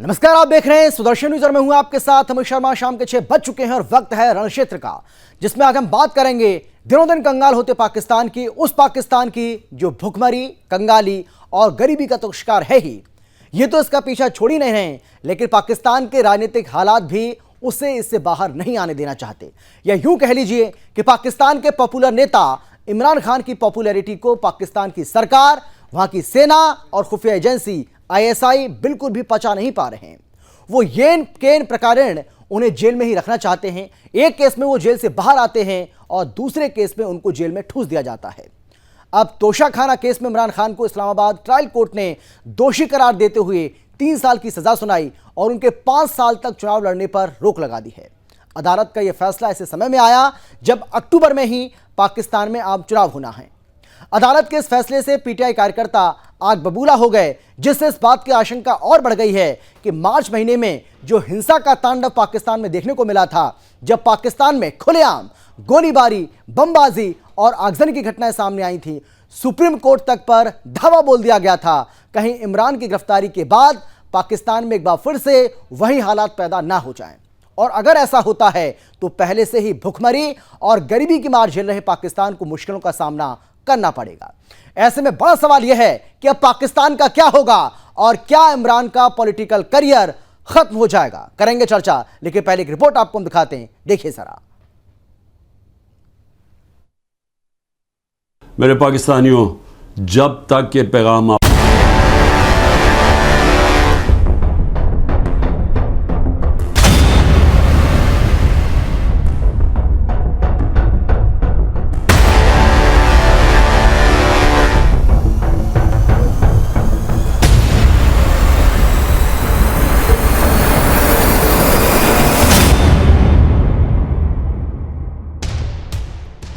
नमस्कार, आप देख रहे हैं सुदर्शन न्यूज और मैं हूं आपके साथ अमित शर्मा। शाम के 6 बज चुके हैं और वक्त है रणक्षेत्र का, जिसमें आज हम बात करेंगे दिनों दिन कंगाल होते पाकिस्तान की, उस पाकिस्तान की जो भुखमरी, कंगाली और गरीबी का तो शिकार है ही। ये तो इसका पीछा छोड़ ही नहीं रहे, लेकिन पाकिस्तान के राजनीतिक हालात भी उसे इससे बाहर नहीं आने देना चाहते। या यूं कह लीजिए कि पाकिस्तान के पॉपुलर नेता इमरान खान की पॉपुलैरिटी को पाकिस्तान की सरकार, वहां की सेना और खुफिया एजेंसी आईएसआई बिल्कुल भी पचा नहीं पा रहे हैं। वो येन केन प्रकारेण उन्हें जेल में ही रखना चाहते हैं। एक केस में वो जेल से बाहर आते हैं और दूसरे केस में उनको जेल में ठूस दिया जाता है। अब तोशाखाना केस में इमरान खान को इस्लामाबाद ट्रायल कोर्ट ने दोषी करार देते हुए 3 साल की सजा सुनाई और उनके 5 साल तक चुनाव लड़ने पर रोक लगा दी है। अदालत का यह फैसला ऐसे समय में आया जब अक्टूबर में ही पाकिस्तान में आम चुनाव होना है। अदालत के इस फैसले से पीटीआई कार्यकर्ता आग बबूला हो गए, जिससे इस बात की आशंका और बढ़ गई है कि मार्च महीने में जो हिंसा का तांडव पाकिस्तान में देखने को मिला था, जब पाकिस्तान में खुलेआम गोलीबारी, बमबाजी और आगजनी की घटनाएं सामने आई थी, सुप्रीम कोर्ट तक पर धावा बोल दिया गया था कहीं इमरान की गिरफ्तारी के बाद पाकिस्तान में एक बार फिर से वही हालात पैदा ना हो जाएं। और अगर ऐसा होता है तो पहले से ही भुखमरी और गरीबी की मार झेल रहे पाकिस्तान को मुश्किलों का सामना करना पड़ेगा। ऐसे में बड़ा सवाल यह है कि अब पाकिस्तान का क्या होगा और क्या इमरान का पॉलिटिकल करियर खत्म हो जाएगा। करेंगे चर्चा, लेकिन पहले एक रिपोर्ट आपको हम दिखाते हैं, देखिए जरा। मेरे पाकिस्तानियों, जब तक ये पैगाम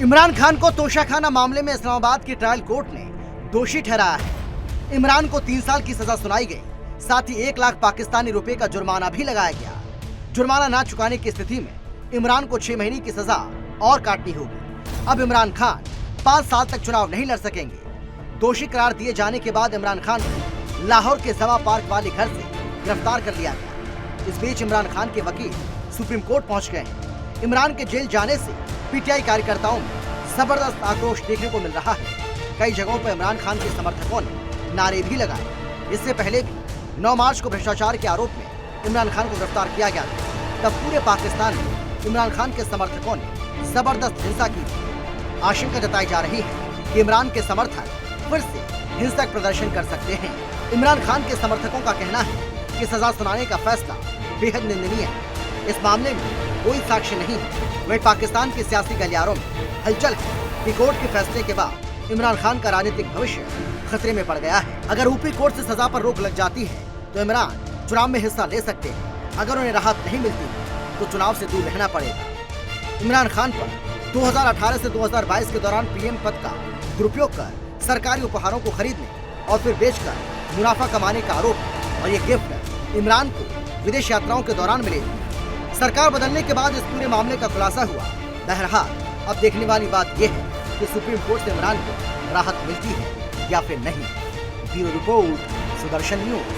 इमरान खान को तोशाखाना मामले में इस्लामाबाद की ट्रायल कोर्ट ने दोषी ठहराया है। इमरान को 3 साल की सजा सुनाई गई, साथ ही 1 लाख पाकिस्तानी रुपए का जुर्माना भी लगाया गया। जुर्माना ना चुकाने की स्थिति में इमरान को 6 महीने की सजा और काटनी होगी। अब इमरान खान 5 साल तक चुनाव नहीं लड़ सकेंगे। दोषी करार दिए जाने के बाद इमरान खान को लाहौर के जमा पार्क वाले घर से गिरफ्तार कर लिया गया। इस बीच इमरान खान के वकील सुप्रीम कोर्ट पहुंच गए हैं। इमरान के जेल जाने से पीटीआई कार्यकर्ताओं में जबरदस्त आक्रोश देखने को मिल रहा है। कई जगहों पर इमरान खान के समर्थकों ने नारे भी लगाए। इससे पहले भी 9 मार्च को भ्रष्टाचार के आरोप में इमरान खान को गिरफ्तार किया गया था। तब पूरे पाकिस्तान में इमरान खान के समर्थकों ने जबरदस्त हिंसा की थी। आशंका जताई जा रही है कि इमरान के समर्थक फिर से हिंसक प्रदर्शन कर सकते हैं। इमरान खान के समर्थकों का कहना है कि सजा सुनाने का फैसला बेहद निंदनीय है। इस मामले में कोई साक्ष्य नहीं है। वहीं पाकिस्तान के सियासी गलियारों में हलचल है कि कोर्ट के फैसले के बाद इमरान खान का राजनीतिक भविष्य खतरे में पड़ गया है। अगर ऊपरी कोर्ट से सजा पर रोक लग जाती है तो इमरान चुनाव में हिस्सा ले सकते हैं। अगर उन्हें राहत नहीं मिलती तो चुनाव से दूर रहना पड़ेगा। इमरान खान पर 2018 से 2022 के दौरान पीएम पद का दुरुपयोग कर सरकारी उपहारों को खरीदने और फिर बेचकर मुनाफा कमाने का आरोप है और ये गिफ्ट इमरान को विदेश यात्राओं के दौरान मिले। सरकार बदलने के बाद इस पूरे मामले का खुलासा हुआ। बहरहाल अब देखने वाली बात यह है कि सुप्रीम कोर्ट से इमरान को राहत मिलती है या फिर नहीं। Bureau report, Sudarshan news.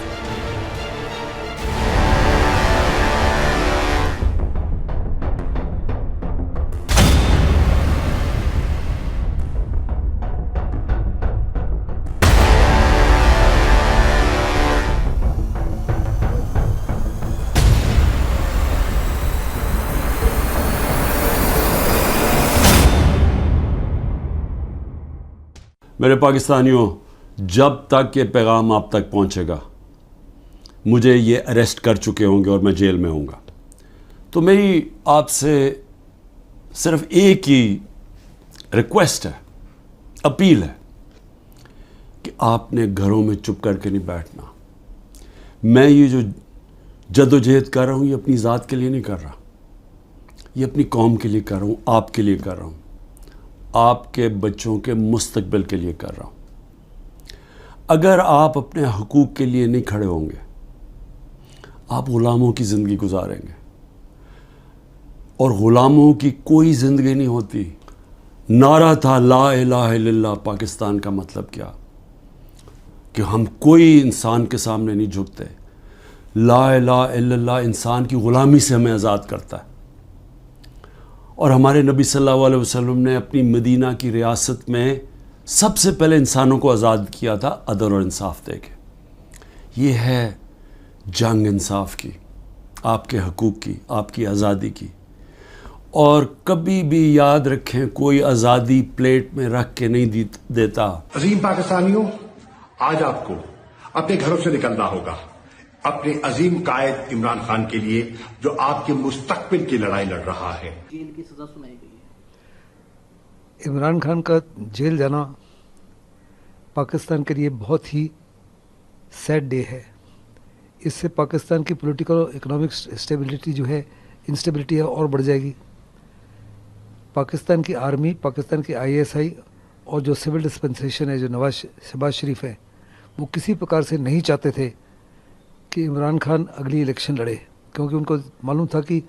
मेरे पाकिस्तानियों, जब तक ये पैगाम आप तक पहुंचेगा, मुझे ये अरेस्ट कर चुके होंगे और मैं जेल में होऊंगा, तो मेरी आपसे सिर्फ एक ही रिक्वेस्ट है, अपील है कि आपने घरों में चुप करके नहीं बैठना। मैं ये जो जद्दोजहद कर रहा हूँ, ये अपनी ज़ात के लिए नहीं कर रहा, ये अपनी कौम के लिए कर रहा हूँ, आपके लिए कर रहा हूँ, आपके बच्चों के मुस्तकबिल के लिए कर रहा हूँ। अगर आप अपने हकूक़ के लिए नहीं खड़े होंगे, आप ग़ुलामों की ज़िंदगी गुजारेंगे और ग़ुलामों की कोई ज़िंदगी नहीं होती। नारा था ला इलाहा इल्लल्लाह, पाकिस्तान का मतलब क्या कि हम कोई इंसान के सामने नहीं झुकते, ला इलाहा इल्लल्लाह इंसान की ग़ुलामी से हमें आज़ाद करता है। और हमारे नबी सल्लल्लाहु अलैहि वसल्लम ने अपनी मदीना की रियासत में सबसे पहले इंसानों को आज़ाद किया था अदल और इंसाफ दे के। ये है जंग इंसाफ की, आपके हकूक़ की, आपकी आज़ादी की। और कभी भी याद रखें, कोई आज़ादी प्लेट में रख के नहीं देता। अजीम पाकिस्तानियों, आज आपको अपने घरों से निकलना होगा अपने अजीम कायद इमरान खान के लिए, जो आपके मुस्तकबिल की लड़ाई लड़ रहा है। जेल की सजा सुनाई गई है। इमरान खान का जेल जाना पाकिस्तान के लिए बहुत ही सैड डे है। इससे पाकिस्तान की पॉलिटिकल और इकोनॉमिक स्टेबिलिटी जो है, इंस्टेबिलिटी है, और बढ़ जाएगी। पाकिस्तान की आर्मी, पाकिस्तान की आईएसआई और जो सिविल डिस्पेंसेशन है, जो शहबाज शरीफ है, वो किसी प्रकार से नहीं चाहते थे कि इमरान खान अगली इलेक्शन लड़े, क्योंकि उनको मालूम था कि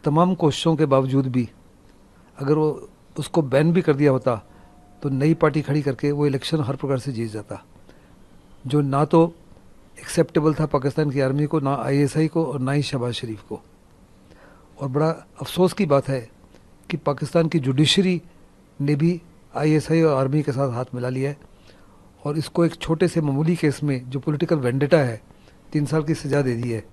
तमाम कोशिशों के बावजूद भी अगर वो उसको बैन भी कर दिया होता तो नई पार्टी खड़ी करके वो इलेक्शन हर प्रकार से जीत जाता, जो ना तो एक्सेप्टेबल था पाकिस्तान की आर्मी को, ना आईएसआई को, और ना ही शहबाज शरीफ को। और बड़ा अफसोस की बात है कि पाकिस्तान की जुडिशरी ने भी आईएसआई और आर्मी के साथ हाथ मिला लिया है और इसको एक छोटे से मामूली केस में, जो पॉलिटिकल वेंडेटा है, 3 साल की सजा दे दी है।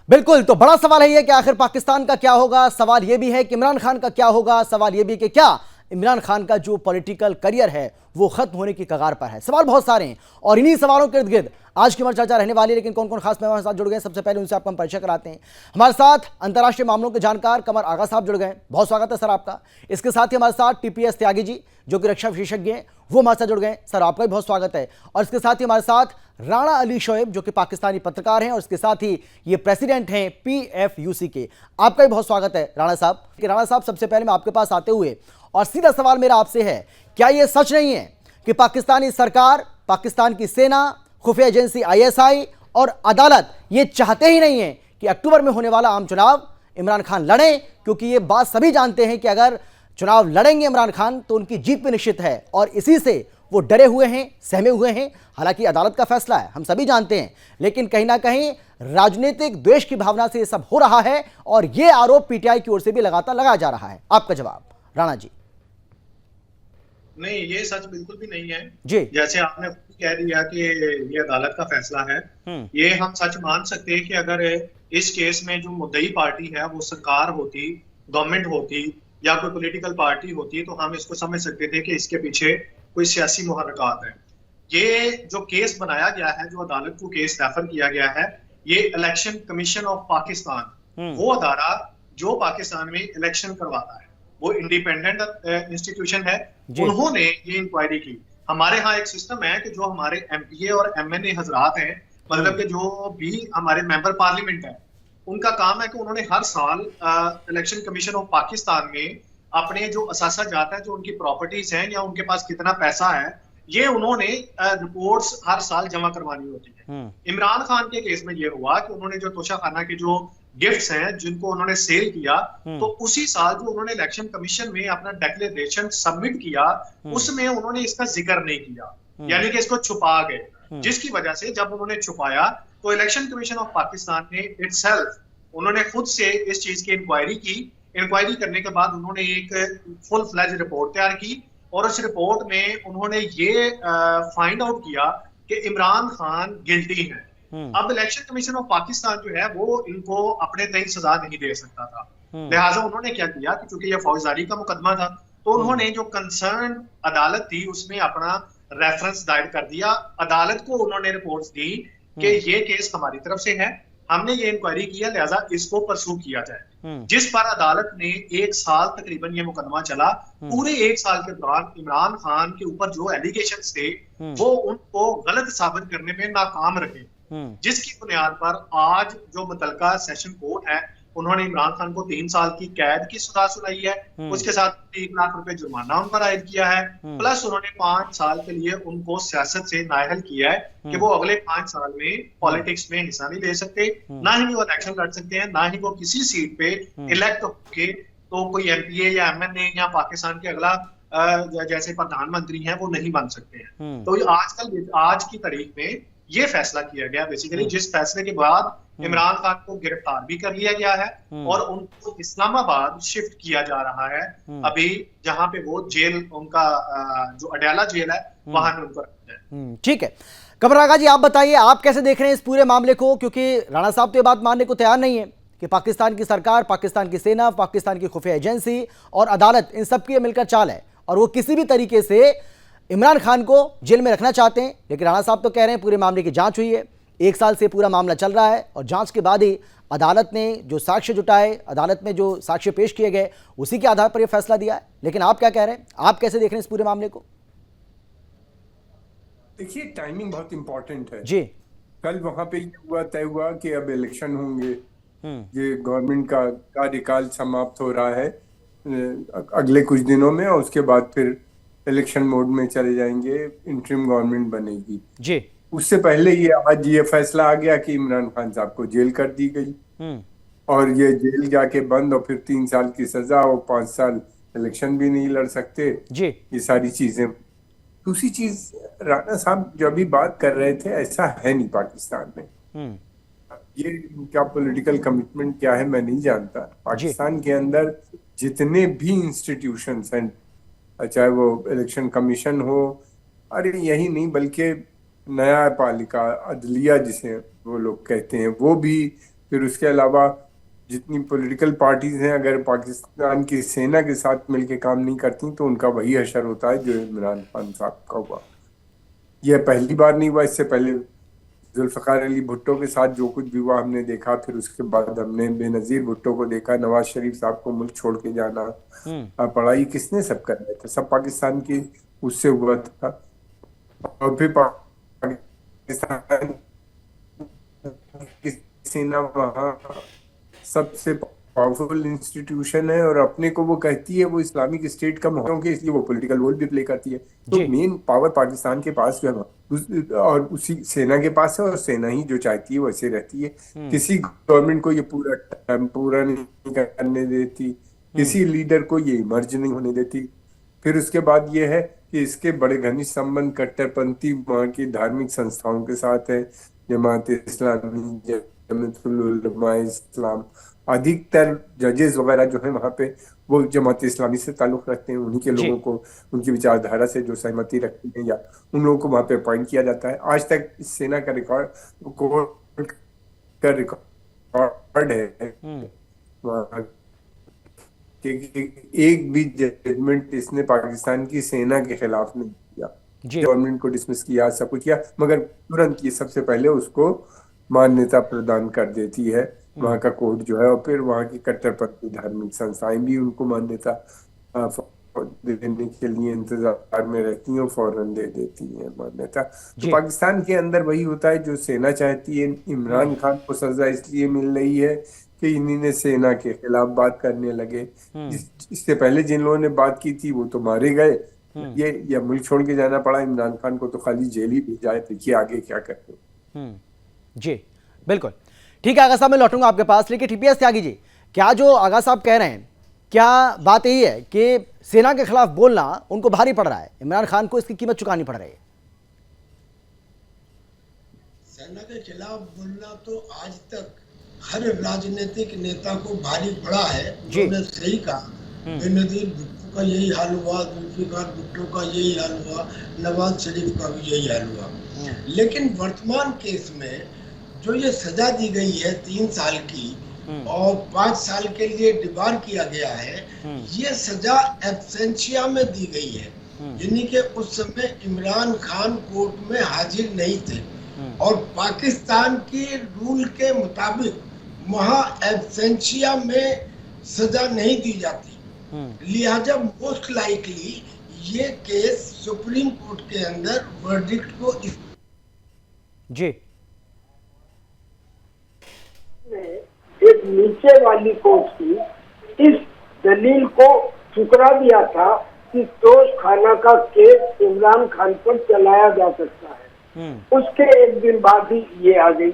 बिल्कुल, तो बड़ा सवाल है ये कि आखिर पाकिस्तान का क्या होगा। सवाल ये भी है कि इमरान खान का क्या होगा। सवाल ये भी कि क्या इमरान खान का जो पॉलिटिकल करियर है वो खत्म होने की कगार पर है। सवाल बहुत सारे हैं और इन्हीं सवालों के इर्द गिर्द आज की हमारी चर्चा रहने वाली है। लेकिन कौन कौन खास मेहमान हमारे साथ जुड़ गए, सबसे पहले उनसे आपका हम परिचय कराते हैं। हमारे साथ अंतर्राष्ट्रीय मामलों के जानकार कमर आगा साहब जुड़ गए, बहुत स्वागत है सर आपका। इसके साथ ही हमारे साथ टीपीएस त्यागी जी, जो कि रक्षा विशेषज्ञ हैं, वो हमारे साथ जुड़ गए, सर आपका भी बहुत स्वागत है। और इसके साथ ही हमारे साथ राणा अली शोएब, जो कि पाकिस्तानी पत्रकार हैं, और इसके साथ ही ये प्रेसिडेंट हैं PFUC के, आपका भी बहुत स्वागत है राणा साहब। राणा साहब, सबसे पहले मैं आपके पास आते हुए और सीधा सवाल मेरा आपसे है, क्या यह सच नहीं है कि पाकिस्तानी सरकार, पाकिस्तान की सेना, खुफिया एजेंसी ISI और अदालत ये चाहते ही नहीं है कि अक्टूबर में होने वाला आम चुनाव इमरान खान लड़े? क्योंकि ये बात सभी जानते हैं कि अगर चुनाव लड़ेंगे इमरान खान तो उनकी जीत भी निश्चित है, और इसी से वो डरे हुए हैं, सहमे हुए हैं। हालांकि अदालत का फैसला है, हम सभी जानते हैं, लेकिन कहीं ना कहीं राजनीतिक द्वेष की भावना से ये सब हो रहा है और ये आरोप PTI की ओर से भी लगातार लगाया जा रहा है। आपका जवाब राणा जी। नहीं, ये सच बिल्कुल भी नहीं है जी। जैसे आपने कह दिया कि ये अदालत का फैसला है, ये हम सच मान सकते हैं कि अगर इस केस में जो मुद्दई पार्टी है वो सरकार होती, गवर्नमेंट होती या कोई पॉलिटिकल पार्टी होती, तो हम इसको समझ सकते थे कि इसके पीछे कोई सियासी मुहर्रिकात है। ये जो केस बनाया गया है, जो अदालत को केस रेफर किया गया है, ये इलेक्शन कमीशन ऑफ पाकिस्तान, वो अदारा जो पाकिस्तान में इलेक्शन करवाता है, वो इंडिपेंडेंट इंस्टीट्यूशन है। उन्होंने ये इंक्वायरी की। हमारे यहाँ एक सिस्टम है कि जो हमारे MPA और MNA हजरात हैं, मतलब कि जो भी हमारे मेंबर पार्लियामेंट है, उनका काम है कि उन्होंने हर साल इलेक्शन कमीशन ऑफ पाकिस्तान में अपने जो असासा जाता है, जो उनकी प्रॉपर्टीज हैं या उनके पास कितना पैसा है, ये उन्होंने रिपोर्ट्स हर साल जमा करवानी होती है। इमरान खान के केस में ये हुआ कि उन्होंने जो तोशाखाना के जो गिफ्ट्स हैं जिनको उन्होंने सेल किया, तो उसी साल जो उन्होंने इलेक्शन कमीशन में अपना डिक्लेरेशन सबमिट किया, उसमें उन्होंने इसका जिक्र नहीं किया, यानी कि इसको छुपा गए, जिसकी वजह से जब उन्होंने छुपाया तो इलेक्शन कमीशन ऑफ पाकिस्तान ने इटसेल्फ, उन्होंने खुद से इस चीज की इंक्वायरी की। इंक्वायरी करने के बाद उन्होंने एक फुल फ्लैज रिपोर्ट तैयार की और उस रिपोर्ट में उन्होंने ये फाइंड आउट किया कि इमरान खान गिल्टी है। अब इलेक्शन कमीशन ऑफ पाकिस्तान जो है वो इनको अपने तय सजा नहीं दे सकता था, लिहाजा उन्होंने क्या किया कि चूंकि ये फौजदारी का मुकदमा था, तो उन्होंने जो कंसर्न अदालत थी उसमें अपना रेफरेंस दायर कर दिया। अदालत को उन्होंने रिपोर्ट्स दी कि ये केस हमारी तरफ से है, हमने ये इंक्वायरी किया, लिहाजा इसको परसू किया जाए। जिस पर अदालत ने 1 साल तकरीबन ये मुकदमा चला। पूरे 1 साल के दौरान इमरान खान के ऊपर जो एलिगेशंस थे वो उनको गलत साबित करने में नाकाम रहे, जिसकी बुनियाद पर आज जो मुतलका सेशन कोर्ट है उन्होंने इमरान खान को 3 साल की कैद की सजा सुनाई है, उसके साथ 1 लाख रुपए जुर्माना उन पर आयद किया है, प्लस उन्होंने 5 साल के लिए उनको सियासत से नाअहल किया है कि वो अगले 5 साल में पॉलिटिक्स में हिस्सा नहीं ले सकते, ना ही वो इलेक्शन लड़ सकते हैं, ना ही वो किसी सीट पे इलेक्ट होके तो कोई MPA या MNA या पाकिस्तान के अगला जैसे प्रधानमंत्री हैं वो नहीं बन सकते हैं। तो आज की तारीख में ये फैसला किया गया बेसिकली, जिस फैसले के बाद इमरान खान को गिरफ्तार भी कर लिया गया है और उनको इस्लामाबाद शिफ्ट किया जा रहा है। अभी जहां पे वो जेल उनका जो अडयाला जेल है वहां पे उनको रखा है। ठीक है, कमर आगा जी आप बताइए, आप कैसे देख रहे हैं इस पूरे मामले को, क्योंकि राणा साहब तो ये बात मानने को तैयार नहीं है कि पाकिस्तान की सरकार, पाकिस्तान की सेना, पाकिस्तान की खुफिया एजेंसी और अदालत, इन सब की मिलकर चाल है और वो किसी भी तरीके से इमरान खान को जेल में रखना चाहते हैं। लेकिन राणा साहब तो कह रहे हैं पूरे मामले की जांच हुई है, 1 साल से पूरा मामला चल रहा है और जांच के बाद ही अदालत ने जो साक्ष्य जुटाए, अदालत में जो साक्ष्य पेश किए गए, उसी के आधार पर यह फैसला दिया है। लेकिन आप क्या कह रहे हैं, आप कैसे देख रहे हैं इस पूरे मामले को? देखिए, टाइमिंग बहुत इंपॉर्टेंट है जी। कल वहां पे तय हुआ कि अब इलेक्शन होंगे, ये गवर्नमेंट का कार्यकाल समाप्त हो रहा है अगले कुछ दिनों में और उसके बाद फिर इलेक्शन मोड में चले जाएंगे, इंटरिम गवर्नमेंट बनेगी जी। उससे पहले आज ये फैसला आ गया कि इमरान खान साहब को जेल कर दी गई और ये जेल जाके बंद और फिर 3 साल की सजा और 5 साल इलेक्शन भी नहीं लड़ सकते जी। ये सारी चीजें। दूसरी चीज, राणा साहब जो अभी बात कर रहे थे, ऐसा है नहीं पाकिस्तान में। ये क्या पॉलिटिकल कमिटमेंट क्या है मैं नहीं जानता। पाकिस्तान के अंदर जितने भी इंस्टीट्यूशंस हैं, चाहे वो इलेक्शन कमीशन हो, अरे यही नहीं बल्कि न्यायपालिका, अदलिया जिसे वो लोग कहते हैं, वो भी, फिर उसके अलावा जितनी पॉलिटिकल पार्टीज हैं, अगर पाकिस्तान की सेना के साथ मिलके काम नहीं करती तो उनका वही असर होता है जो इमरान खान साहब का हुआ। यह पहली बार नहीं हुआ, इससे पहले जुल्फकार अली भुट्टो के साथ जो कुछ भी हुआ हमने देखा, फिर उसके बाद हमने बेनजीर भुट्टो को देखा, नवाज शरीफ साहब को मुल्क छोड़ के जाना पड़ा। ये किसने सब कर रहे थे? सब पाकिस्तान की उससे हुआ था। और फिर पाकिस्तान की सेना वहां सबसे पावरफुल इंस्टीट्यूशन है और अपने को वो कहती है वो इस्लामिक स्टेट का क्योंकि इसलिए वो पॉलिटिकल रोल भी प्ले करती है। तो मेन पावर पाकिस्तान के पास जो है और उसी सेना के पास है और सेना ही जो चाहती है वैसे रहती है। किसी गवर्नमेंट को ये पूरा नहीं करने देती, किसी लीडर को ये इमर्ज नहीं होने देती। फिर उसके बाद ये है कि इसके बड़े घनिष्ठ संबंध कट्टरपंथी वहाँ की धार्मिक संस्थाओं के साथ है, जमात इस्लामी, जमीयतुल उलमा इस्लाम। अधिकतर जजेस वगैरह जो है वहां पे वो जमात इस्लामी से ताल्लुक रखते हैं, उन्हीं के लोगों को, उनकी विचारधारा से जो सहमति रखते हैं या उन लोगों को वहां पे अपॉइंट किया जाता है। आज तक इस सेना का रिकॉर्ड है वहाँ एक भी जजमेंट इसने पाकिस्तान की सेना के खिलाफ नहीं किया। गवर्नमेंट को डिसमिस किया, सब कुछ किया, मगर तुरंत ये सबसे पहले उसको मान्यता प्रदान कर देती है वहाँ का कोर्ट जो है, और फिर वहाँ की कट्टरपंथी धार्मिक संस्थाएं भी उनको मान्यता देने के लिए इंतजार में रहती हैं, फौरन दे देती हैं मान्यता। तो पाकिस्तान के अंदर वही होता है जो सेना चाहती है। इमरान खान को सजा इसलिए मिल रही है कि इन्हीं ने सेना के खिलाफ बात करने लगे। इससे पहले जिन लोगों ने बात की थी वो तो मारे गए, ये या मुल्क छोड़ के जाना पड़ा इमरान खान को, तो खाली जेल ही भेजा है। देखिए आगे क्या करते हैं। जी बिल्कुल ठीक है। आगा साहब मैं लौटूंगा आपके पास, लेकिन टीपीएस त्यागी जी, क्या जो आगा साहब कह रहे हैं, क्या बात यही है कि सेना के खिलाफ बोलना उनको भारी पड़ रहा है, इमरान खान को इसकी कीमत चुकानी पड़ रही है? सेना के खिलाफ बोलना तो आज तक हर राजनीतिक नेता को भारी पड़ा है। उन्होंने सही कहा, बेनजीर भुट्टो का यही हाल हुआ, जुल्फिकार भुट्टो का यही हाल हुआ, नवाज शरीफ का भी यही हाल हुआ। लेकिन वर्तमान केस में जो ये सजा दी गई है 3 साल की और 5 साल के लिए डिबार किया गया है, ये सजा एब्सेंशिया में दी गई है, यानी कि उस समय इमरान खान कोर्ट में हाजिर नहीं थे और पाकिस्तान के रूल के मुताबिक वहाँ एब्सेंशिया में सजा नहीं दी जाती। लिहाजा मोस्ट लाइकली ये केस सुप्रीम कोर्ट के अंदर वर्डिक्ट को जी एक नीचे वाली कोर्ट की इस दलील को ठुकरा दिया था कि तोश खाना का केस इमरान खान पर चलाया जा सकता है। उसके एक दिन बाद ही ये आ गई,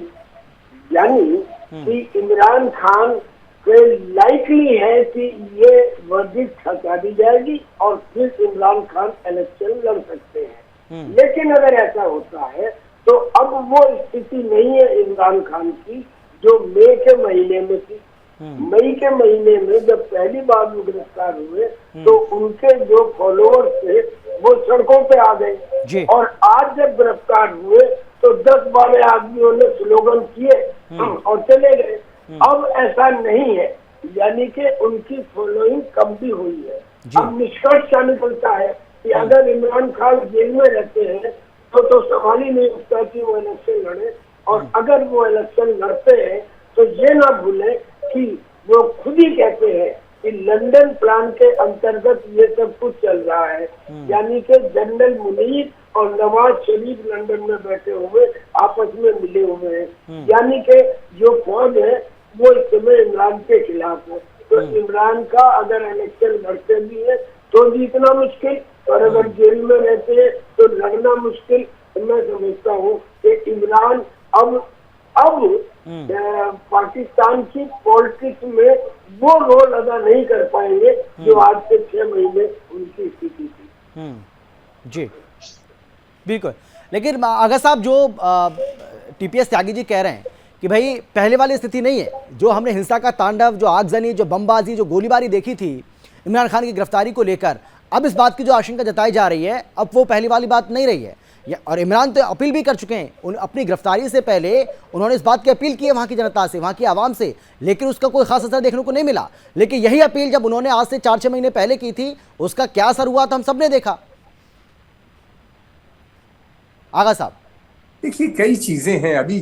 यानी कि इमरान खान को लाइकली है कि ये वर्डिक्ट हटा दी जाएगी और फिर इमरान खान इलेक्शन लड़ सकते हैं। लेकिन अगर ऐसा होता है तो अब वो स्थिति नहीं है इमरान खान की जो मई के महीने में थी। मई के महीने में जब पहली बार वो गिरफ्तार हुए तो उनके जो फॉलोअर्स थे वो सड़कों पे आ गए, और आज जब गिरफ्तार हुए तो 10-12 आदमियों ने स्लोगन किए और चले गए। अब ऐसा नहीं है, यानी कि उनकी फॉलोइंग कम भी हुई है। अब निष्कर्ष क्या निकलता है कि अगर इमरान खान जेल में रहते हैं तो सवाल ही नहीं उठता कि वो इलेक्शन लड़े, और अगर वो इलेक्शन लड़ते हैं तो ये ना भूलें कि वो खुद ही कहते हैं कि लंदन प्लान के अंतर्गत ये सब कुछ चल रहा है, यानी कि जनरल मुनीर और नवाज शरीफ लंदन में बैठे हुए आपस में मिले हुए हैं, यानी कि जो फौज है वो इस समय इमरान के खिलाफ है। तो इमरान का अगर इलेक्शन लड़ते भी है तो जीतना मुश्किल, और अगर जेल में रहते हैं तो लड़ना मुश्किल। तो मैं समझता हूँ कि इमरान अब पाकिस्तान की पॉलिटिक्स में वो रोल अदा नहीं कर पाएंगे जो आज से 6 महीने उनकी स्थिति थी। जी बिल्कुल, लेकिन अगर साहब जो टीपीएस त्यागी जी कह रहे हैं कि भाई पहले वाली स्थिति नहीं है, जो हमने हिंसा का तांडव, जो आगजनी, जो बमबाजी, जो गोलीबारी देखी थी इमरान खान की गिरफ्तारी को लेकर, अब इस बात की जो आशंका जताई जा रही है अब वो पहली वाली बात नहीं रही है। और इमरान तो अपील भी कर चुके हैं, अपनी गिरफ्तारी से पहले उन्होंने इस बात की अपील की है वहां की जनता से, वहां की आवाम से, लेकिन उसका कोई खास असर देखने को नहीं मिला। लेकिन यही अपील जब उन्होंने आज से 4-6 महीने पहले की थी, उसका क्या असर हुआ था हम सब ने देखा। आगा साहब देखिए, कई चीजें हैं, अभी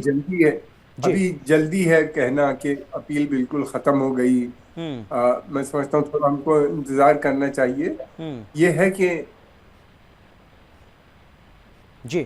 जल्दी है कहना कि अपील बिल्कुल खत्म हो गई। मैं समझता हूँ थोड़ा हमको इंतजार करना चाहिए। ये है कि जी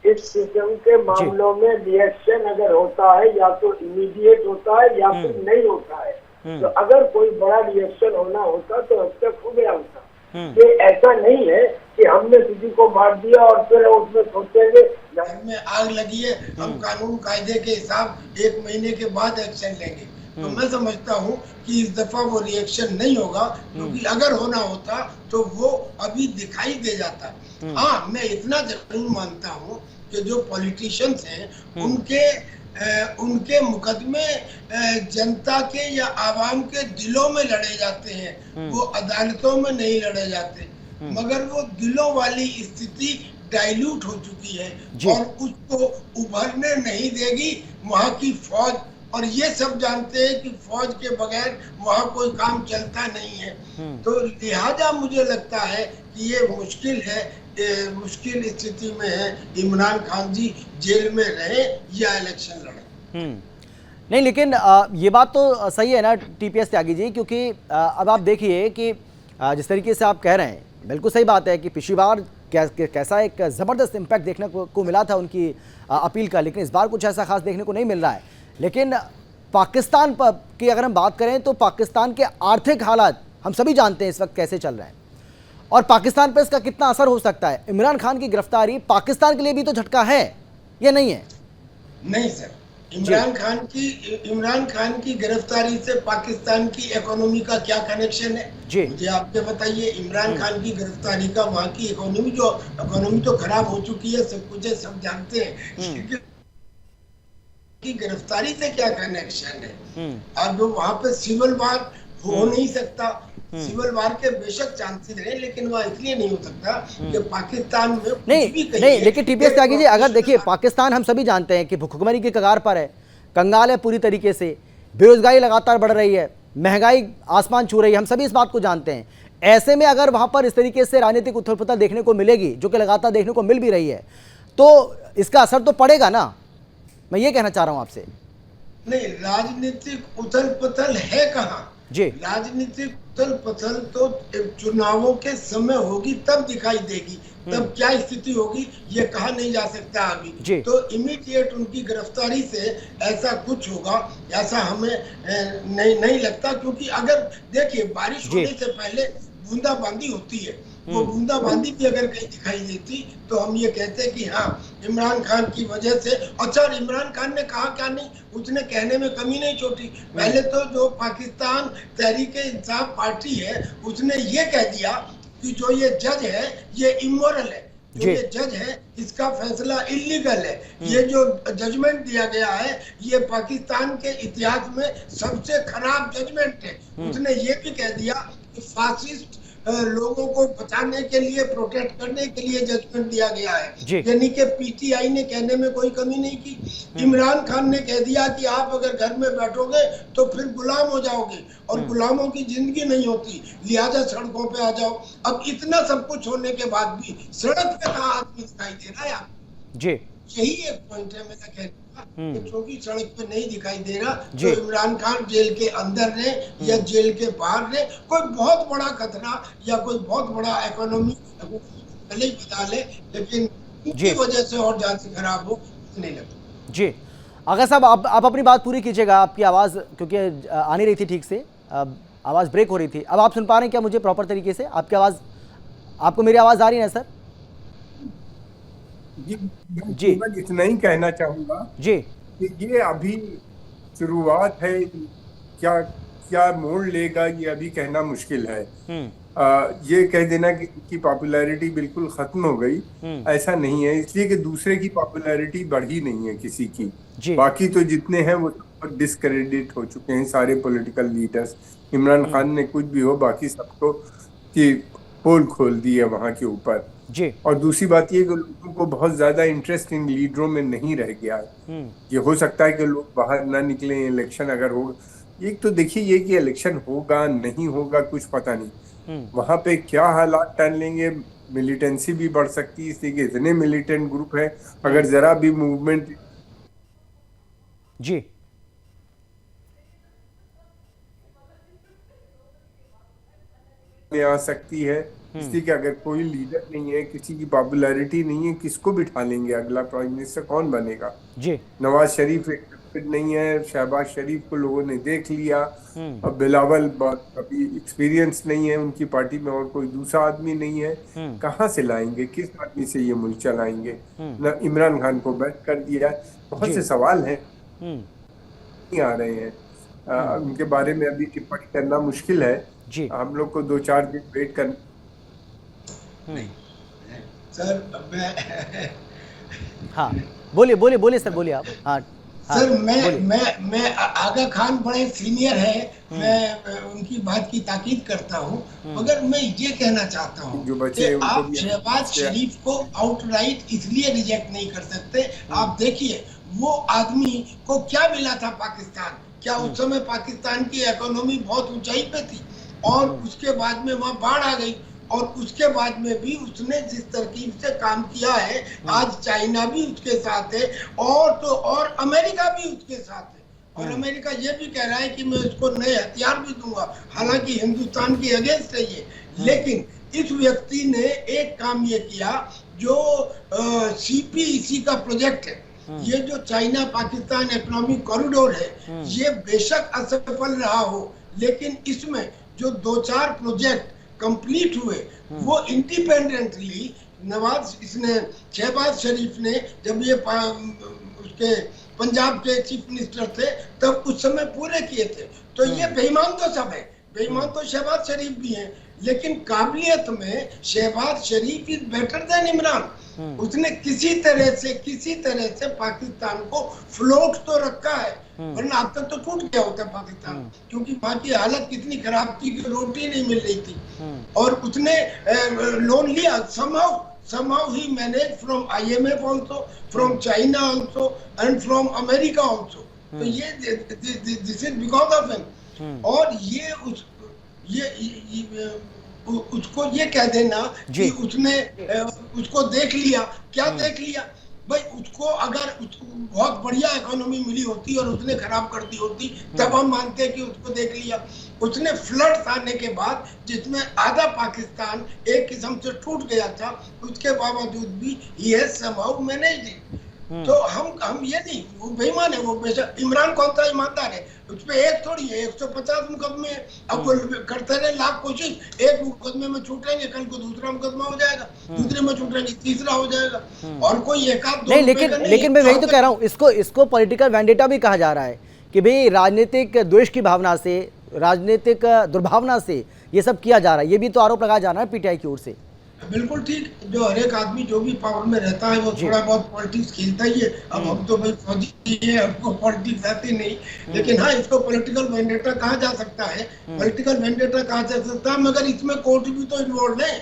इस किस्म के मामलों में रिएक्शन अगर होता है या तो इमीडिएट होता है या फिर नहीं होता है। तो अगर कोई बड़ा रिएक्शन होना होता तो अब तक हो गया होता। ये ऐसा नहीं है कि हमने किसी को मार दिया और फिर उसमें सोचेंगे घर में आग लगी है, हम कानून कायदे के हिसाब 1 महीने के बाद एक्शन लेंगे। तो मैं समझता हूँ कि इस दफा वो रिएक्शन नहीं होगा, क्योंकि अगर होना होता तो वो अभी दिखाई दे जाता। हाँ, मैं इतना जरूर मानता हूँ कि जो पॉलिटिशियंस हैं उनके मुकदमे जनता के या आवाम के दिलों में लड़े जाते हैं, वो अदालतों में नहीं लड़े जाते। मगर वो दिलों वाली स्थिति डाइल्यूट हो चुकी है और उसको उभरने नहीं देगी वहाँ की फौज, और ये सब जानते हैं कि फौज के बगैर वहाँ कोई काम चलता नहीं है। तो लिहाजा मुझे लगता है कि ये मुश्किल है, मुश्किल स्थिति में है इमरान खान जी जेल में रहे या इलेक्शन लड़े। नहीं, लेकिन ये बात तो सही है ना टीपीएस त्यागी जी, क्योंकि अब आप देखिए कि जिस तरीके से आप कह रहे हैं बिल्कुल सही बात है कि पिछली बार कैसा एक ज़बरदस्त इम्पैक्ट देखने को मिला था उनकी अपील का, लेकिन इस बार कुछ ऐसा खास देखने को नहीं मिल रहा है। लेकिन पाकिस्तान पर की अगर हम बात करें तो पाकिस्तान के आर्थिक हालात हम सभी जानते हैं इस वक्त कैसे चल रहे हैं, और पाकिस्तान पर इसका कितना असर हो सकता है। इमरान खान की गिरफ्तारी पाकिस्तान के लिए भी तो झटका है, ये नहीं है? नहीं सर, इमरान खान की गिरफ्तारी से पाकिस्तान की इकोनॉमी का क्या कनेक्शन है जी? मुझे आपके बताइए। इमरान खान की गिरफ्तारी का वहाँ की इकोनॉमी तो खराब हो चुकी है, सब कुछ है, सब जानते हैं कि गिरफ्तारी से क्या कनेक्शन है। अब वहाँ पे सिविल वार हो नहीं सकता। सिविल वार के बेशक चांसेस है, लेकिन वह इसलिए नहीं हो सकता कि पाकिस्तान में नहीं, लेकिन टीपीएस त्यागी जी अगर देखिए पाकिस्तान हम सभी जानते हैं कि भुखमरी की कगार पर है, कंगाल है पूरी तरीके से, बेरोजगारी लगातार बढ़ रही है, महंगाई आसमान छू रही है, हम सभी इस बात को जानते हैं। ऐसे में अगर वहां पर इस तरीके से राजनीतिक उथल पुथल देखने को मिलेगी, जो कि लगातार देखने को मिल भी रही है, तो इसका असर तो पड़ेगा ना, मैं ये कहना चाह रहा हूं आपसे। नहीं, राजनीतिक उथल पुथल है कहाँ जी? राजनीतिक उथल पुथल तो चुनावों के समय होगी, तब दिखाई देगी, तब क्या स्थिति होगी ये कहा नहीं जा सकता अभी। तो इमीडिएट उनकी गिरफ्तारी से ऐसा कुछ होगा ऐसा हमें नहीं लगता, क्योंकि अगर देखिए बारिश होने से पहले बूंदाबांदी होती है, वो बूंदाबांदी भी अगर कहीं दिखाई देती तो हम ये कहते कि हाँ इमरान खान की वजह से। अच्छा, इमरान खान ने कहा क्या नहीं, उसने कहने में कमी नहीं छोड़ी। पहले तो जो पाकिस्तान तहरीक-ए-इंसाफ पार्टी है उसने ये कह दिया कि जो ये जज है ये इमोरल है, जो ये जज है इसका फैसला इलीगल है, ये जो जजमेंट दिया गया है ये पाकिस्तान के इतिहास में सबसे खराब जजमेंट है। उसने ये भी कह दिया कि फासिस्ट लोगों को बचाने के लिए, प्रोटेक्ट करने के लिए जजमेंट दिया गया है, यानी कि पीटीआई ने कहने में कोई कमी नहीं की। इमरान खान ने कह दिया कि आप अगर घर में बैठोगे तो फिर गुलाम हो जाओगे और गुलामों की जिंदगी नहीं होती, लिहाजा सड़कों पे आ जाओ। अब इतना सब कुछ होने के बाद भी सड़क पे कहाँ आदमी दिखाई दे रहा है आपको? जी, यही एक पॉइंट है मेरा कहने का, क्योंकि सड़क पे नहीं दिखाई दे रहा तो इमरान खान जेल के अंदर ने या जेल के बाहर ने कोई बहुत बड़ा खतरा या कोई बहुत बड़ा इकोनॉमी भले ही बता ले, लेकिन उनकी वजह से और ज्यादा खराब हो नहीं लगता। जी आगा साहब, आप अपनी बात पूरी कीजिएगा। आपकी आवाज़ क्योंकि आ नहीं रही थी ठीक से, आवाज़ ब्रेक हो रही थी। अब आप सुन पा रहे हैं क्या मुझे प्रॉपर तरीके से? आपकी आवाज़, आपको मेरी आवाज़ आ रही है सर? जी, मैं इतना ही कहना चाहूंगा जी कि ये अभी शुरुआत है, क्या क्या मोड़ लेगा ये अभी कहना मुश्किल है। ये कह देना कि इनकी पॉपुलैरिटी बिल्कुल खत्म हो गई, ऐसा नहीं है, इसलिए कि दूसरे की पॉपुलैरिटी बढ़ी नहीं है किसी की। बाकी तो जितने हैं वो डिस्क्रेडिट हो चुके हैं, सारे पॉलिटिकल लीडर्स। इमरान खान ने कुछ भी हो, बाकी सबको की पोल खोल दी है वहां के ऊपर। और दूसरी बात ये कि लोगों को बहुत ज्यादा इंटरेस्ट इन लीडरों में नहीं रह गया है। ये हो सकता है कि लोग बाहर ना निकले, इलेक्शन अगर होगा। एक तो देखिए ये कि इलेक्शन होगा नहीं होगा कुछ पता नहीं, वहां पे क्या हालात टर्न लेंगे। मिलिटेंसी भी बढ़ सकती है, इसलिए कि इतने मिलिटेंट ग्रुप है, अगर जरा भी मूवमेंट में आ सकती है। इसलिए कि अगर कोई लीडर नहीं है, किसी की पॉपुलैरिटी नहीं है, किसको बिठा लेंगे? अगला प्राइम मिनिस्टर कौन बनेगा? नवाज शरीफ नहीं है, शहबाज शरीफ को लोगों ने देख लिया, अब बिलावल अभी एक्सपीरियंस नहीं है उनकी पार्टी में, और कोई दूसरा आदमी नहीं है, कहाँ से लाएंगे? किस आदमी से ये मुल्क चलाएंगे? न इमरान खान को बैठ कर दिया। बहुत से सवाल हैं नहीं आ रहे हैं, उनके बारे में अभी टिप्पणी करना मुश्किल है। हम लोग को 2-4 दिन वेट कर। सर मैं हाँ बोलिए सर, बोलिए आप। हाँ सर मैं आगा खान बड़े सीनियर है, मैं उनकी बात की ताकीद करता हूँ, मगर मैं ये कहना चाहता हूँ कि आप शहबाज शरीफ को आउटराइट इसलिए रिजेक्ट नहीं कर सकते। आप देखिए वो आदमी को क्या मिला था पाकिस्तान, क्या उस समय पाकिस्तान की इकोनॉमी बहुत ऊंचाई पे थी, और उसके बाद में वहाँ बाढ़ आ गई, और उसके बाद में भी उसने जिस तरकीब से काम किया है, आज चाइना भी उसके साथ है, और अमेरिका भी उसके साथ है, और अमेरिका ये भी कह रहा है कि मैं उसको नए हथियार भी दूंगा, हालांकि हिंदुस्तान के अगेंस्ट है ये। लेकिन इस व्यक्ति ने एक काम ये किया जो CPEC का प्रोजेक्ट है, ये जो चाइना पाकिस्तान इकोनॉमिक कॉरिडोर है, ये बेशक असफल रहा हो, लेकिन इसमें जो 2-4 प्रोजेक्ट कंप्लीट हुए वो इंडिपेंडेंटली शहबाज शरीफ ने, जब ये उसके पंजाब के चीफ मिनिस्टर थे तब उस समय पूरे किए थे। तो ये बेईमान तो सब है, बेईमान तो शहबाज शरीफ भी हैं, लेकिन काबिलियत में शहबाज शरीफ इज बेटर देन इमरान। उसने किसी तरह से पाकिस्तान को फ्लोट तो रखा है, वरना अब तक तो टूट गया होता पाकिस्तान, क्योंकि वहाँ की हालत कितनी खराब थी कि रोटी नहीं मिल रही थी। और उसने लोन लिया, somehow he managed from IMF also, from China also, and from America also. तो ये this is because of him। और उसको ये कह देना कि उसने उसको देख लिया, क्या देख लिया भाई? उसको अगर बहुत बढ़िया इकोनॉमी मिली होती और उसने खराब कर दी होती तब हम मानते हैं कि उसको देख लिया। उसने फ्लड्स आने के बाद जिसमें आधा पाकिस्तान एक किस्म से टूट गया था, उसके बावजूद भी he has somehow managed it। तो हम ये नहीं, वो बेईमान है, वो बेशक इमरान कौन सा ईमानदार है, उस पे एक थोड़ी है, 150 मुकदमे है। अब वो करते रहे लाख कोशिश, एक मुकदमे में छूटेंगे, कल को दूसरा मुकदमा हो जाएगा, दूसरे में छूटेंगे तीसरा हो जाएगा, और कोई एक आध दो नहीं। लेकिन मैं वही तो कह रहा हूँ, इसको पॉलिटिकल वेंडेटा भी कहा जा रहा है कि भाई राजनीतिक द्वेष की भावना से, राजनीतिक दुर्भावना से ये सब किया जा रहा है, ये भी तो आरोप लगाया जा रहा है पीटीआई की ओर से। बिल्कुल ठीक, जो हर एक आदमी जो भी पावर में रहता है वो थोड़ा बहुत पॉलिटिक्स खेलता ही है। अब हम तो भाई फौजी है, हमको पॉलिटिक्स आती नहीं, लेकिन हाँ इसको पॉलिटिकल वेंडेटा कहा जा सकता है, पॉलिटिकल वेंडेटा कहा जा सकता है, मगर इसमें कोर्ट भी तो इन्वॉल्व है।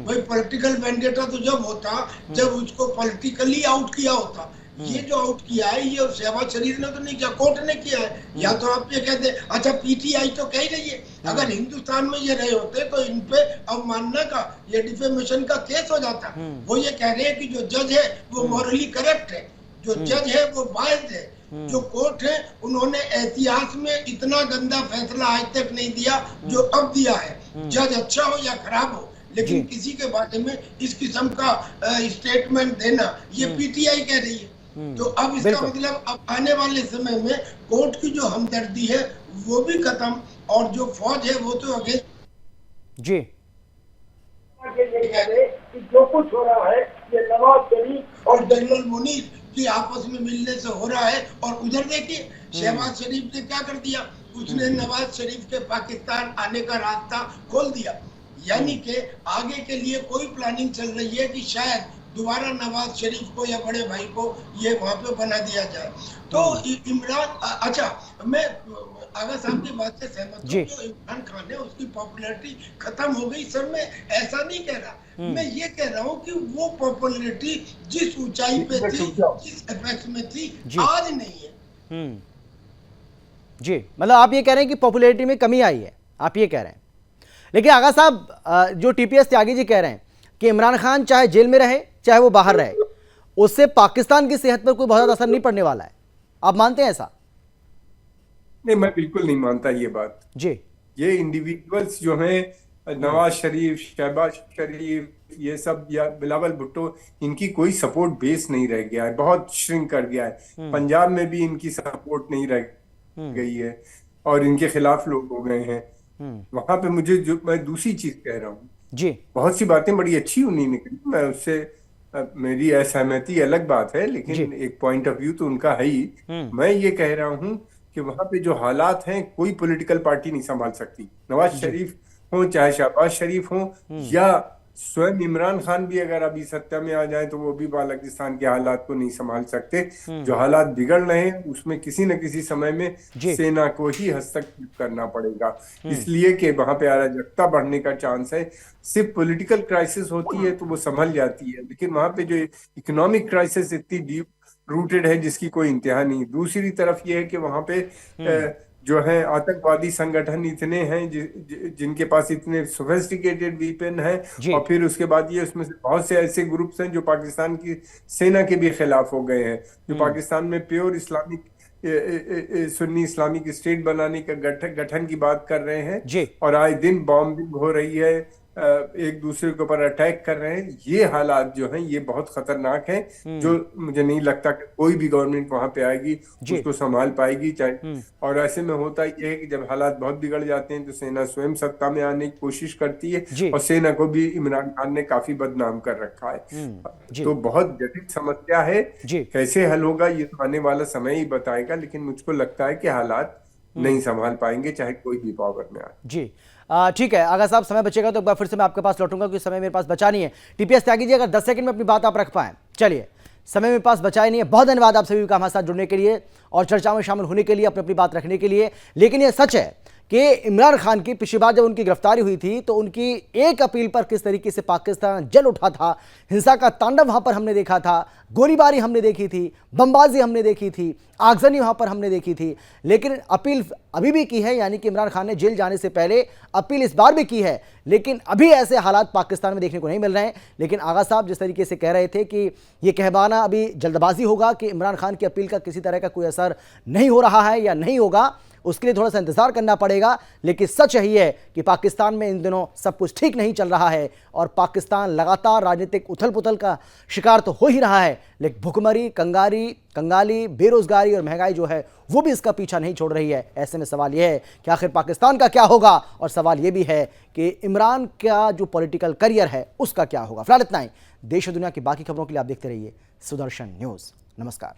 भाई पॉलिटिकल वेंडेटा तो जब होता जब उसको पॉलिटिकली आउट किया होता। ये जो आउट किया है ये शहबाज शरीफ ने तो नहीं किया, कोर्ट ने किया है। या तो आप ये कहते अच्छा पीटीआई तो कह रही है, अगर हिंदुस्तान में ये रहे होते तो इन पे अवमानना का ये डिफेमेशन का केस हो जाता। वो ये कह रहे हैं कि जो जज है वो मॉरली करेक्ट है, जो जज है वो बायस्ड है, जो कोर्ट है उन्होंने इतिहास में इतना गंदा फैसला आज तक नहीं दिया जो अब दिया है, जज अच्छा हो या खराब हो, लेकिन किसी के बारे में इस किस्म का स्टेटमेंट देना ये पीटीआई कह रही है। तो अब इसका मतलब अब आने वाले समय में कोर्ट की जो हमदर्दी है वो भी खत्म, और जो फौज है वो तो आगे जी कि जो कुछ हो रहा है ये नवाज शरीफ और जनरल मुनीर की आपस में मिलने से हो रहा है। और उधर देखिए शहबाज शरीफ ने क्या कर दिया, उसने नवाज शरीफ के पाकिस्तान आने का रास्ता खोल दिया, यानी कि आगे के लिए कोई प्लानिंग चल रही है कि शायद दोबारा नवाज शरीफ को या बड़े भाई को ये वहां पे बना दिया जाए। तो इमरान, अच्छा मैं आगा साहब की बात से सहमत हूँ, जो इमरान खान है उसकी पॉपुलैरिटी खत्म हो गई। सर मैं ऐसा नहीं कह रहा, मैं ये कह रहा हूँ कि वो पॉपुलैरिटी जिस ऊंचाई पे थी, जिस एपेक्स में थी, आज नहीं है। जी मतलब आप ये कह रहे हैं कि पॉपुलैरिटी में कमी आई है, आप ये कह रहे हैं। लेकिन आगा साहब जो टीपीएस त्यागी जी कह रहे हैं कि इमरान खान चाहे जेल में रहे चाहे वो बाहर रहे, उससे पाकिस्तान की सेहत पर कोई बहुत ज्यादा असर नहीं पड़ने वाला है, आप मानते हैं ऐसा? नहीं, मैं बिल्कुल नहीं मानता ये बात जी। ये इंडिविजुअल्स जो हैं नवाज शरीफ, शहबाज शरीफ, ये सब या बिलावल भुट्टो, इनकी कोई सपोर्ट बेस नहीं रह गया है, बहुत श्रिंक कर गया है। पंजाब में भी इनकी सपोर्ट नहीं रह गई है और इनके खिलाफ लोग हो गए हैं वहां पे। मुझे जो मैं दूसरी चीज कह रहा हूँ जी, बहुत सी बातें बड़ी अच्छी उन्हीं ने कही, मैं उससे मेरी असहमति अलग बात है, लेकिन एक पॉइंट ऑफ व्यू तो उनका है ही। मैं ये कह रहा हूँ कि वहां पे जो हालात हैं कोई पॉलिटिकल पार्टी नहीं संभाल सकती, नवाज शरीफ हो चाहे शहबाज शरीफ हो या स्वयं इमरान खान भी अगर अभी सत्ता में आ जाए तो वो भी पाकिस्तान के हालात को नहीं संभाल सकते। जो हालात बिगड़ रहे हैं उसमें किसी न किसी समय में सेना को ही हस्तक्षेप करना पड़ेगा, इसलिए कि वहां पे अराजकता बढ़ने का चांस है। सिर्फ पॉलिटिकल क्राइसिस होती है तो वो संभल जाती है, लेकिन वहां पे जो इकोनॉमिक क्राइसिस इतनी डीप रूटेड है जिसकी कोई इंतहा नहीं। दूसरी तरफ ये है कि वहां पे जो है आतंकवादी संगठन इतने हैं जिनके पास इतने सोफिस्टिकेटेड वीपन हैं, और फिर उसके बाद ये उसमें से बहुत से ऐसे ग्रुप्स हैं जो पाकिस्तान की सेना के भी खिलाफ हो गए हैं, जो पाकिस्तान में pure Islamic Sunni Islamic state बनाने का गठन की बात कर रहे हैं, और आए दिन बॉम्बिंग हो रही है, एक दूसरे के ऊपर अटैक कर रहे हैं। ये हालात जो हैं ये बहुत खतरनाक हैं, जो मुझे नहीं लगता कि कोई भी गवर्नमेंट वहां पे आएगी उसको संभाल पाएगी। चाहे और ऐसे में होता ये है कि जब हालात बहुत बिगड़ जाते हैं तो सेना स्वयं सत्ता में आने की कोशिश करती है, और सेना को भी इमरान खान ने काफी बदनाम कर रखा है। तो बहुत जटिल समस्या है, कैसे हल होगा ये तो आने वाला समय ही बताएगा, लेकिन मुझको लगता है कि हालात नहीं संभाल पाएंगे चाहे कोई भी पावर में आए। जी ठीक है, अगर साहब समय बचेगा तो एक बार फिर से मैं आपके पास लौटूंगा क्योंकि समय मेरे पास बचा नहीं है। टीपीएस त्यागी जी अगर 10 सेकंड में अपनी बात आप रख पाएं। चलिए, समय मेरे पास बचा ही नहीं है। बहुत धन्यवाद आप सभी का हमारे साथ जुड़ने के लिए और चर्चा में शामिल होने के लिए, अपनी अपनी बात रखने के लिए। लेकिन यह सच है कि इमरान खान की पिछली बार जब उनकी गिरफ्तारी हुई थी तो उनकी एक अपील पर किस तरीके से पाकिस्तान जल उठा था, हिंसा का तांडव वहां पर हमने देखा था, गोलीबारी हमने देखी थी, बमबाजी हमने देखी थी, आगजनी वहां पर हमने देखी थी। लेकिन अपील अभी भी की है, यानी कि इमरान खान ने जेल जाने से पहले अपील इस बार भी की है, लेकिन अभी ऐसे हालात पाकिस्तान में देखने को नहीं मिल रहे हैं। लेकिन आगा साहब जिस तरीके से कह रहे थे कि ये कहवाना अभी जल्दबाजी होगा कि इमरान खान की अपील का किसी तरह का कोई असर नहीं हो रहा है या नहीं होगा, उसके लिए थोड़ा सा इंतजार करना पड़ेगा। लेकिन सच यही है कि पाकिस्तान में इन दिनों सब कुछ ठीक नहीं चल रहा है और पाकिस्तान लगातार राजनीतिक उथल पुथल का शिकार तो हो ही रहा है, लेकिन भुखमरी, कंगाली, बेरोजगारी और महंगाई जो है वो भी इसका पीछा नहीं छोड़ रही है। ऐसे में सवाल यह है कि आखिर पाकिस्तान का क्या होगा, और सवाल यह भी है कि इमरान का जो पॉलिटिकल करियर है उसका क्या होगा। फिलहाल इतना ही। देश और दुनिया की बाकी खबरों के लिए आप देखते रहिए सुदर्शन न्यूज़। नमस्कार।